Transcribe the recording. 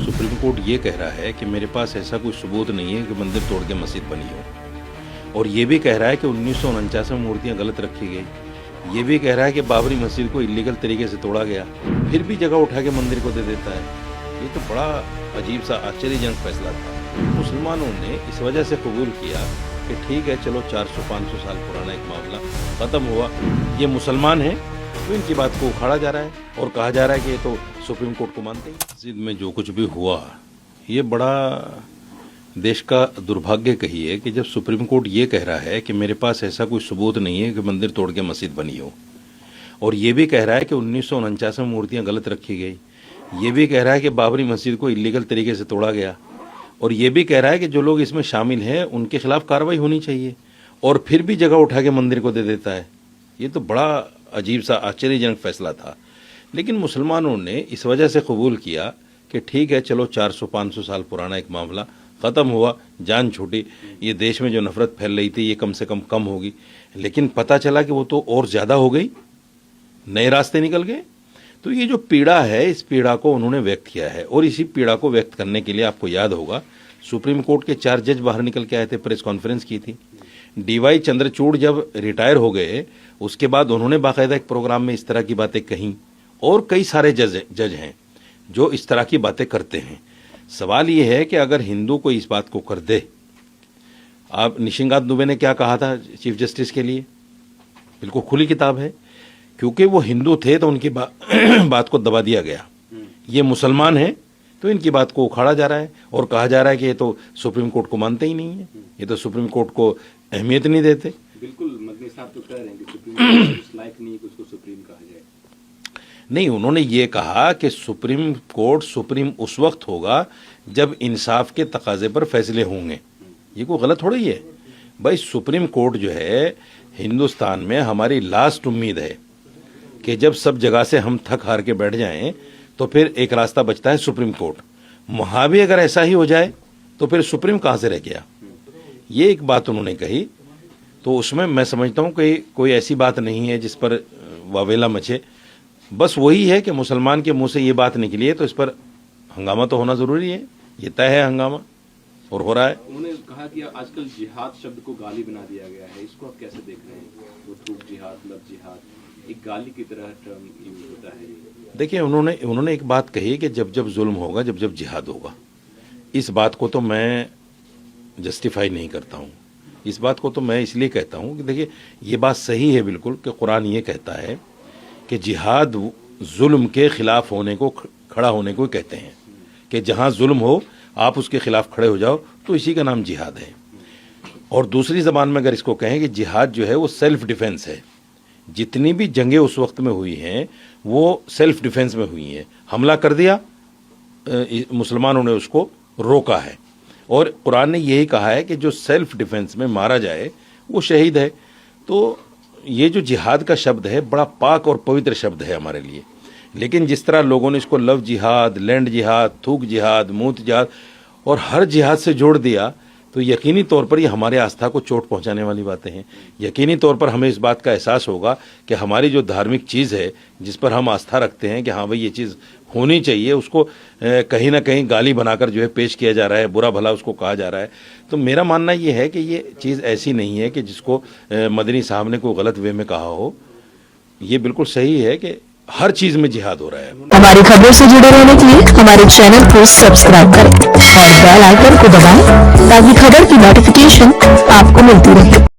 Supreme court ये कह रहा है कि मेरे पास ऐसा कोई सबूत नहीं है कि मंदिर तोड़ के मस्जिद बनी हो, और ये भी कह रहा है कि 1949 में मूर्तियां गलत रखी गई। ये भी कह रहा है कि बाबरी मस्जिद को इलीगल तरीके से तोड़ा गया, फिर भी जगह उठा के मंदिर को दे देता है। ये तो बड़ा अजीब सा आश्चर्यजनक फैसला था। मुसलमानों ने इस वजह से कबूल किया कि ठीक है, चलो 400-500 साल पुराना एक मामला ख़त्म हुआ, ये मुसलमान हैं, तो इनकी बात को उखाड़ा जा रहा है और कहा जा रहा है कि ये तो सुप्रीम कोर्ट को मानते हैं। मस्जिद में जो कुछ भी हुआ, ये बड़ा देश का दुर्भाग्य कहिए कि जब सुप्रीम कोर्ट ये कह रहा है कि मेरे पास ऐसा कोई सबूत नहीं है कि मंदिर तोड़ के मस्जिद बनी हो, और ये भी कह रहा है कि 1949 में मूर्तियां गलत रखी गई, ये भी कह रहा है कि बाबरी मस्जिद को इलीगल तरीके से तोड़ा गया, और ये भी कह रहा है कि जो लोग इसमें शामिल हैं उनके खिलाफ कार्रवाई होनी चाहिए, और फिर भी जगह उठा के मंदिर को दे देता है। ये तो बड़ा अजीब सा आश्चर्यजनक फैसला था। लेकिन मुसलमानों ने इस वजह से कबूल किया कि ठीक है, चलो 400-500 साल पुराना एक मामला ख़त्म हुआ, जान छूटी, ये देश में जो नफरत फैल रही थी ये कम से कम होगी। लेकिन पता चला कि वो तो और ज़्यादा हो गई, नए रास्ते निकल गए। तो ये जो पीड़ा है, इस पीड़ा को उन्होंने व्यक्त किया है, और इसी पीड़ा को व्यक्त करने के लिए आपको याद होगा सुप्रीम कोर्ट के 4 जज बाहर निकल के आए थे, प्रेस कॉन्फ्रेंस की थी। डीवाई चंद्रचूड़ जब रिटायर हो गए, उसके बाद उन्होंने बाकायदा एक प्रोग्राम में इस तरह की बातें कहीं, और कई सारे जज हैं जो इस तरह की बातें करते हैं। सवाल ये है कि अगर हिंदू कोई इस बात को कर दे, आप निशिकांत दुबे ने क्या कहा था चीफ जस्टिस के लिए, बिल्कुल खुली किताब है, क्योंकि वो हिंदू थे तो उनकी बात को दबा दिया गया। ये मुसलमान हैं तो इनकी बात को उखाड़ा जा रहा है और कहा जा रहा है कि ये तो सुप्रीम कोर्ट को मानते ही नहीं है, ये तो सुप्रीम कोर्ट को अहमियत नहीं देते। बिल्कुल, मदनी साहब तो कह रहे हैं कि सुप्रीम कोर्ट इस लायक नहीं कि उसको सुप्रीम कहा जाए। नहीं, उन्होंने ये कहा कि सुप्रीम कोर्ट सुप्रीम उस वक्त होगा जब इंसाफ के तकाजे पर फैसले होंगे। ये कोई गलत थोड़ी है भाई। सुप्रीम कोर्ट जो है हिंदुस्तान में हमारी लास्ट उम्मीद है कि जब सब जगह से हम थक हार के बैठ जाएं तो फिर एक रास्ता बचता है सुप्रीम कोर्ट। वहां भी अगर ऐसा ही हो जाए तो फिर सुप्रीम कहां से रह गया, ये एक बात उन्होंने कही। तो उसमें मैं समझता हूं कि कोई ऐसी बात नहीं है जिस पर वावेला मचे। बस वही है कि मुसलमान के मुंह से ये बात निकली है तो इस पर हंगामा तो होना जरूरी है। ये तय है हंगामा, और हो रहा है। उन्होंने कहा कि आजकल जिहाद शब्द को गाली बना दिया गया है, इसको आप कैसे देख रहे हैं? वो थूक जिहाद, लव जिहाद एक गाली की तरह टर्म यूज होता है। देखिए, उन्होंने एक बात कही कि जब जब जुल्म होगा, जब जब जिहाद होगा। इस बात को तो मैं जस्टिफाई नहीं करता हूँ। इस बात को तो मैं इसलिए कहता हूँ कि देखिए, ये बात सही है बिल्कुल कि कुरान ये कहता है कि जिहाद जुल्म के खिलाफ होने को, खड़ा होने को कहते हैं, कि जहाँ जुल्म हो आप उसके खिलाफ खड़े हो जाओ, तो इसी का नाम जिहाद है। और दूसरी ज़बान में अगर इसको कहें कि जिहाद जो है वो सेल्फ डिफेंस है। जितनी भी जंगें उस वक्त में हुई हैं वो सेल्फ डिफेंस में हुई हैं। हमला कर दिया, मुसलमानों ने उसको रोका है, और कुरान ने यही कहा है कि जो सेल्फ डिफेंस में मारा जाए वो शहीद है। तो ये जो जिहाद का शब्द है बड़ा पाक और पवित्र शब्द है हमारे लिए। लेकिन जिस तरह लोगों ने इसको लव जिहाद, लैंड जिहाद, थूक जिहाद, मूत जिहाद और हर जिहाद से जोड़ दिया, तो यकीनी तौर पर ये हमारे आस्था को चोट पहुंचाने वाली बातें हैं। यकीनी तौर पर हमें इस बात का एहसास होगा कि हमारी जो धार्मिक चीज़ है, जिस पर हम आस्था रखते हैं कि हाँ भाई ये चीज़ होनी चाहिए, उसको कहीं ना कहीं गाली बनाकर जो है पेश किया जा रहा है, बुरा भला उसको कहा जा रहा है। तो मेरा मानना ये है कि ये चीज़ ऐसी नहीं है कि जिसको मदनी साहब ने कोई गलत वे में कहा हो। ये बिल्कुल सही है कि हर चीज में जिहाद हो रहा है। हमारी खबरों से जुड़े रहने के लिए हमारे चैनल को सब्सक्राइब करें और बेल आइकन को दबाएं ताकि खबर की नोटिफिकेशन आपको मिलती रहे।